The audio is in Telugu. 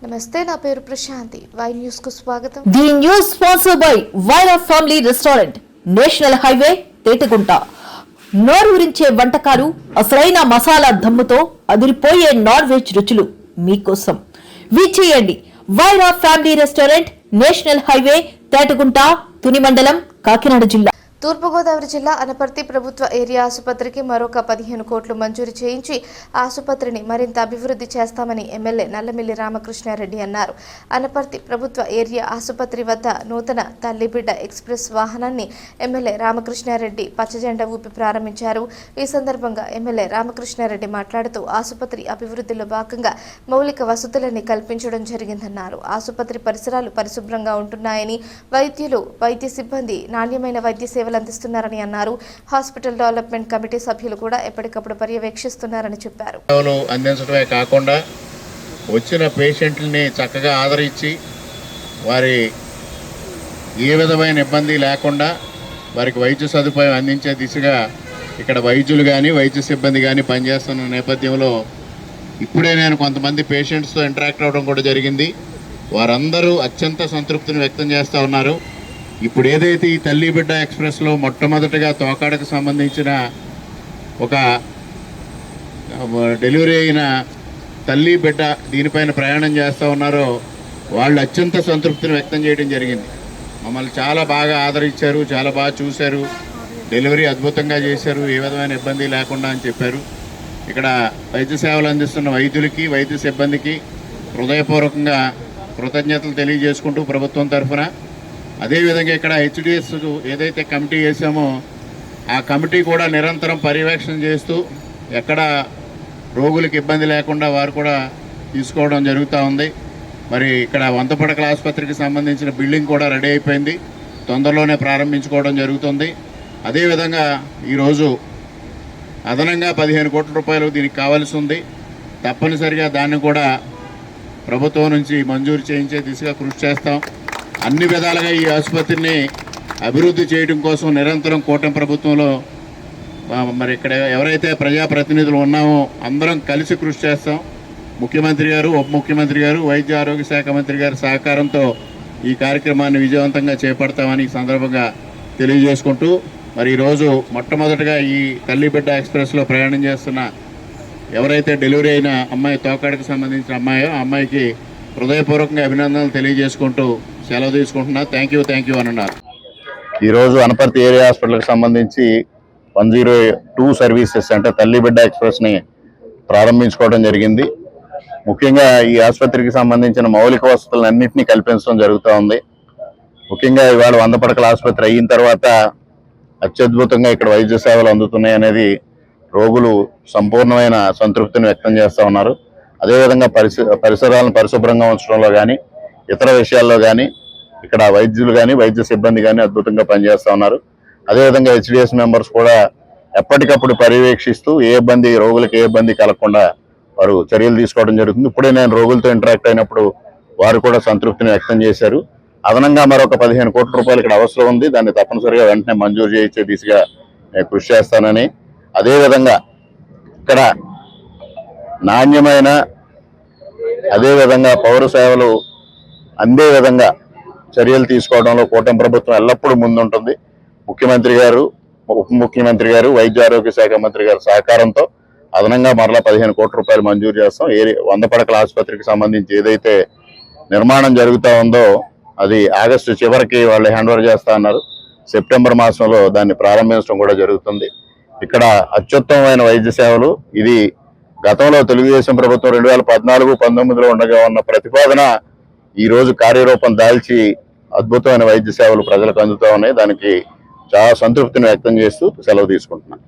నమస్తే, నా పేరు ప్రశాంతి. వై న్యూస్ కు స్వాగతం. The news sponsored by Vaira family restaurant, national highway, Tetagunta. నోరూరించే వంటకాలు, అసలైన మసాలా దమ్ముతో అదిరిపోయే నాన్ వెజ్ రుచులు మీకోసం. విచ్చేయండి Vaira family restaurant, national highway, Tetagunta, Tuni మండలం, కాకినాడ జిల్లా. తూర్పుగోదావరి జిల్లా అనపర్తి ప్రభుత్వ ఏరియా ఆసుపత్రికి మరొక 15 కోట్లు మంజూరు చేయించి ఆసుపత్రిని మరింత అభివృద్ధి చేస్తామని ఎమ్మెల్యే నల్లమిల్లి రామకృష్ణారెడ్డి అన్నారు. అనపర్తి ప్రభుత్వ ఏరియా ఆసుపత్రి వద్ద నూతన తల్లిబిడ్డ ఎక్స్ప్రెస్ వాహనాన్ని ఎమ్మెల్యే రామకృష్ణారెడ్డి పచ్చజెండా ఊపి ప్రారంభించారు. ఈ సందర్భంగా ఎమ్మెల్యే రామకృష్ణారెడ్డి మాట్లాడుతూ ఆసుపత్రి అభివృద్ధిలో భాగంగా మౌలిక వసతులని కల్పించడం జరిగిందన్నారు. ఆసుపత్రి పరిసరాలు పరిశుభ్రంగా ఉంటున్నాయని, వైద్యులు, వైద్య సిబ్బంది నాణ్యమైన వైద్య సేవలు అందిస్తున్నారని అన్నారు. హాస్పిటల్ డెవలప్మెంట్ కమిటీ సభ్యులు కూడా ఎప్పటికప్పుడు పర్యవేక్షిస్తున్నారని చెప్పారు. అందించడమే కాకుండా వచ్చిన పేషెంట్లని చక్కగా ఆదరించి వారి ఏ విధమైన ఇబ్బంది లేకుండా వారికి వైద్య సదుపాయం అందించే దిశగా ఇక్కడ వైద్యులు కానీ వైద్య సిబ్బంది కానీ పనిచేస్తున్న నేపథ్యంలో ఇప్పుడే నేను కొంతమంది పేషెంట్స్తో ఇంటరాక్ట్ అవ్వడం కూడా జరిగింది. వారందరూ అత్యంత సంతృప్తిని వ్యక్తం చేస్తూ ఉన్నారు. ఇప్పుడు ఏదైతే ఈ తల్లి బిడ్డ ఎక్స్ప్రెస్లో మొట్టమొదటిగా తోకాడకు సంబంధించిన ఒక డెలివరీ అయిన తల్లి బిడ్డ దీనిపైన ప్రయాణం చేస్తూ ఉన్నారో వాళ్ళు అత్యంత సంతృప్తిని వ్యక్తం చేయడం జరిగింది. మమ్మల్ని చాలా బాగా ఆదరించారు, చాలా బాగా చూశారు, డెలివరీ అద్భుతంగా చేశారు, ఏ విధమైన ఇబ్బంది లేకుండా అని చెప్పారు. ఇక్కడ వైద్య సేవలు అందిస్తున్న వైద్యులకి, వైద్య సిబ్బందికి హృదయపూర్వకంగా కృతజ్ఞతలు తెలియజేసుకుంటూ ప్రభుత్వం తరఫున, అదేవిధంగా ఇక్కడ హెచ్డిఎస్ ఏదైతే కమిటీ వేసామో ఆ కమిటీ కూడా నిరంతరం పర్యవేక్షణ చేస్తూ ఎక్కడ రోగులకు ఇబ్బంది లేకుండా వారు కూడా తీసుకోవడం జరుగుతూ ఉంది. మరి ఇక్కడ వంతపడకల ఆసుపత్రికి సంబంధించిన బిల్డింగ్ కూడా రెడీ అయిపోయింది, తొందరలోనే ప్రారంభించుకోవడం జరుగుతుంది. అదేవిధంగా ఈరోజు అదనంగా 15 కోట్ల రూపాయలు దీనికి కావాల్సి ఉంది. తప్పనిసరిగా దాన్ని కూడా ప్రభుత్వం నుంచి మంజూరు చేయించే దిశగా కృషి చేస్తాం. అన్ని విధాలుగా ఈ ఆసుపత్రిని అభివృద్ధి చేయడం కోసం నిరంతరం కూటమి ప్రభుత్వంలో మరి ఇక్కడ ఎవరైతే ప్రజాప్రతినిధులు ఉన్నామో అందరం కలిసి కృషి చేస్తాం. ముఖ్యమంత్రి గారు, ఉప ముఖ్యమంత్రి గారు, వైద్య ఆరోగ్య శాఖ మంత్రి గారి సహకారంతో ఈ కార్యక్రమాన్ని విజయవంతంగా చేపడతామని ఈ సందర్భంగా తెలియజేసుకుంటూ, మరి ఈరోజు మొట్టమొదటిగా ఈ తల్లి బిడ్డ ఎక్స్ప్రెస్లో ప్రయాణం చేస్తున్న ఎవరైతే డెలివరీ అయిన అమ్మాయి, తోకాడకు సంబంధించిన అమ్మాయో ఆ అమ్మాయికి హృదయపూర్వకంగా అభినందనలు తెలియజేసుకుంటూ సెలవు తీసుకుంటున్నా. థ్యాంక్ యూ అని అన్నారు. ఈరోజు అనపర్తి ఏరియా హాస్పిటల్కి సంబంధించి 102 సర్వీసెస్ అంటే తల్లి బిడ్డ ఎక్స్ప్రెస్ని ప్రారంభించుకోవడం జరిగింది. ముఖ్యంగా ఈ ఆసుపత్రికి సంబంధించిన మౌలిక వసతులన్నింటినీ కల్పించడం జరుగుతూ ఉంది. ముఖ్యంగా ఇవాళ 100 పడకల ఆసుపత్రి అయిన తర్వాత అత్యద్భుతంగా ఇక్కడ వైద్య సేవలు అందుతున్నాయి అనేది రోగులు సంపూర్ణమైన సంతృప్తిని వ్యక్తం చేస్తూ ఉన్నారు. అదేవిధంగా పరిసరాలను పరిశుభ్రంగా ఉంచడంలో కానీ ఇతర విషయాల్లో కానీ ఇక్కడ వైద్యులు కానీ వైద్య సిబ్బంది కానీ అద్భుతంగా పనిచేస్తూ ఉన్నారు. అదేవిధంగా హెచ్డిఎస్ మెంబర్స్ కూడా ఎప్పటికప్పుడు పర్యవేక్షిస్తూ రోగులకు ఏ ఇబ్బంది కలగకుండా వారు చర్యలు తీసుకోవడం జరుగుతుంది. ఇప్పుడే నేను రోగులతో ఇంటరాక్ట్ అయినప్పుడు వారు కూడా సంతృప్తిని వ్యక్తం చేశారు. అదనంగా మరొక 15 కోట్ల రూపాయలు ఇక్కడ అవసరం ఉంది, దాన్ని తప్పనిసరిగా వెంటనే మంజూరు చేయించే దిశగా నేను కృషి చేస్తానని, అదేవిధంగా ఇక్కడ నాణ్యమైన అదేవిధంగా పౌర సేవలు అందే విధంగా చర్యలు తీసుకోవడంలో కూటమి ప్రభుత్వం ఎల్లప్పుడూ ముందుంటుంది. ముఖ్యమంత్రి గారు, ఉప ముఖ్యమంత్రి గారు, వైద్య ఆరోగ్య శాఖ మంత్రి గారి సహకారంతో అదనంగా మరలా 15 కోట్ల రూపాయలు మంజూరు చేస్తాం. 100 పడకల ఆసుపత్రికి సంబంధించి ఏదైతే నిర్మాణం జరుగుతూ ఉందో అది ఆగస్టు చివరికి వాళ్ళు హ్యాండ్ ఓవర్ చేస్తా అన్నారు. సెప్టెంబర్ మాసంలో దాన్ని ప్రారంభించడం కూడా జరుగుతుంది. ఇక్కడ అత్యుత్తమమైన వైద్య సేవలు, ఇది గతంలో తెలుగుదేశం ప్రభుత్వం 2014-19లో ఉండగా ఉన్న ప్రతిపాదన ఈరోజు కార్యరూపం దాల్చి అద్భుతమైన వైద్య సేవలు ప్రజలకు అందుతూ ఉన్నాయి. దానికి చాలా సంతృప్తిని వ్యక్తం చేస్తూ సెలవు తీసుకుంటున్నాను.